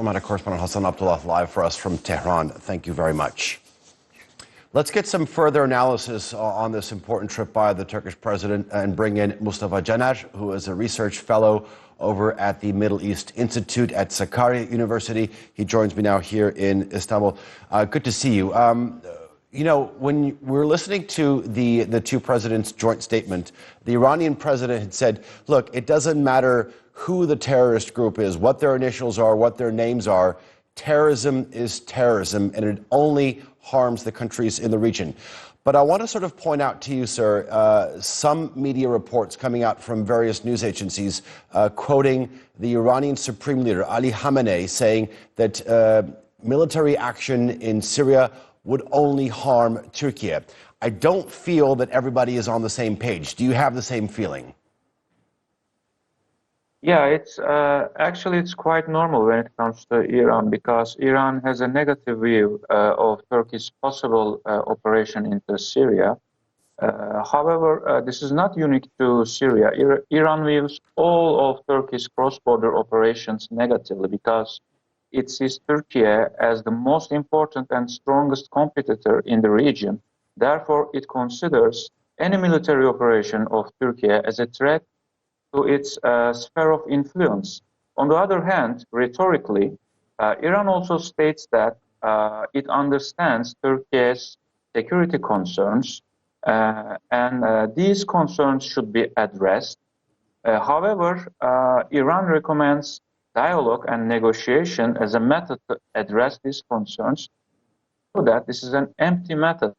Amana correspondent Hassan Abdullah live for us from Tehran. Thank you very much. Let's get some further analysis on this important trip by the Turkish president and bring in Mustafa Caner, who is a research fellow over at the Middle East Institute at Sakarya University. He joins me now here in Istanbul. Good to see you. When we're listening to the two presidents' joint statement, the Iranian president had said, look, it doesn't matter who the terrorist group is, what their initials are, what their names are. Terrorism is terrorism, and it only harms the countries in the region. But I want to sort of point out to you, sir, some media reports coming out from various news agencies quoting the Iranian Supreme Leader, Ali Khamenei, saying that military action in Syria would only harm Turkey. I don't feel that everybody is on the same page. Do you have the same feeling? Yeah, it's quite normal when it comes to Iran, because Iran has a negative view of Turkey's possible operation into Syria. However, this is not unique to Syria. Iran views all of Turkey's cross-border operations negatively because it sees Turkey as the most important and strongest competitor in the region. Therefore, it considers any military operation of Turkey as a threat to its sphere of influence. On the other hand, rhetorically, Iran also states that it understands Turkey's security concerns, and these concerns should be addressed. However, Iran recommends dialogue and negotiation as a method to address these concerns, so that this is an empty method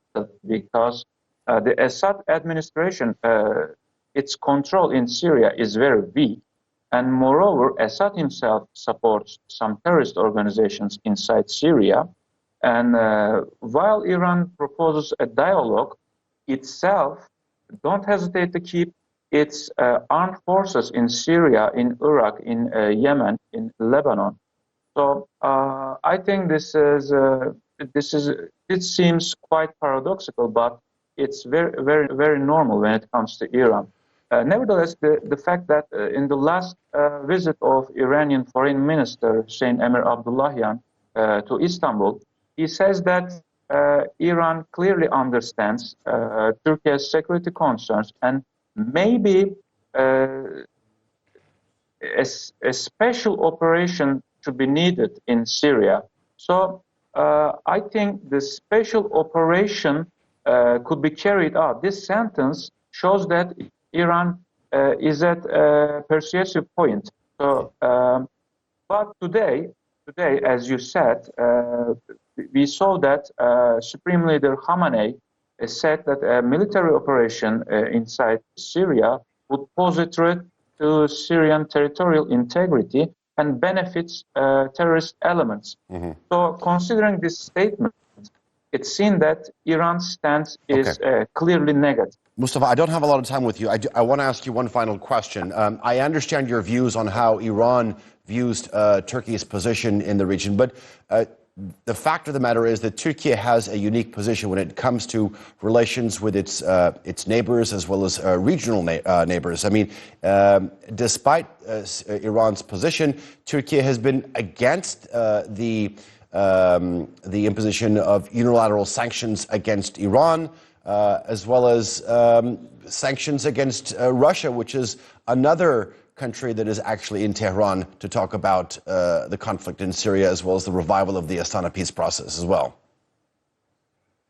because the Assad administration, its control in Syria is very weak, and moreover, Assad himself supports some terrorist organizations inside Syria. And while Iran proposes a dialogue, itself don't hesitate to keep its armed forces in Syria, in Iraq, in Yemen, in Lebanon. So I think it seems quite paradoxical, but it's very, very, very normal when it comes to Iran. Nevertheless, the fact that in the last visit of Iranian Foreign Minister Hossein Emir Abdullahian to Istanbul, he says that Iran clearly understands Turkey's security concerns, and maybe a special operation should be needed in Syria. So I think the special operation could be carried out. This sentence shows that Iran is at a persuasive point. So, but today, as you said, we saw that Supreme Leader Khamenei said that a military operation inside Syria would pose a threat to Syrian territorial integrity and benefits terrorist elements. Mm-hmm. So, considering this statement, it's seen that Iran's stance is clearly negative. Mustafa, I don't have a lot of time with you. I want to ask you one final question. I understand your views on how Iran views Turkey's position in the region, but the fact of the matter is that Turkey has a unique position when it comes to relations with its neighbors as well as regional neighbors. I mean, despite Iran's position, Turkey has been against the imposition of unilateral sanctions against Iran, as well as sanctions against Russia, which is another country that is actually in Tehran to talk about the conflict in Syria, as well as the revival of the Astana peace process as well.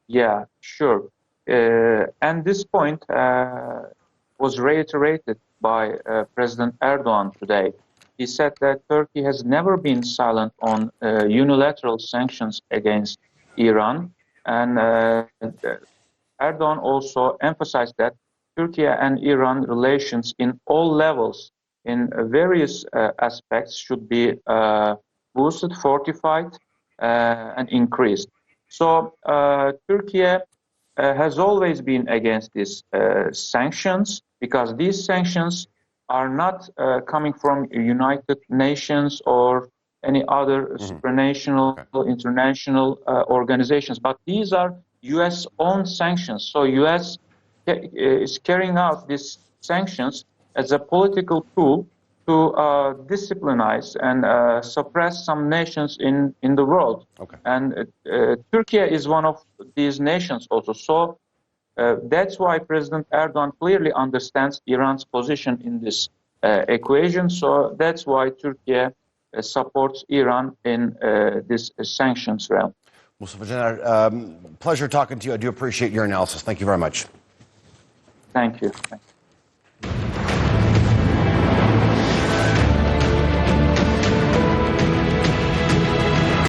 Yeah, sure. And this point was reiterated by President Erdogan today. He said that Turkey has never been silent on unilateral sanctions against Iran, and Erdogan also emphasized that Turkey and Iran relations in all levels, in various aspects, should be boosted, fortified, and increased. So Turkey has always been against these sanctions, because these sanctions are not coming from United Nations or any other supranational, international organizations, but these are U.S.-owned sanctions. So U.S. is carrying out these sanctions as a political tool to disciplinize and suppress some nations in the world. Okay. And Turkey is one of these nations also. So that's why President Erdogan clearly understands Iran's position in this equation. So that's why Turkey supports Iran in this sanctions realm. Mustafa Caner, pleasure talking to you. I do appreciate your analysis. Thank you very much. Thank you.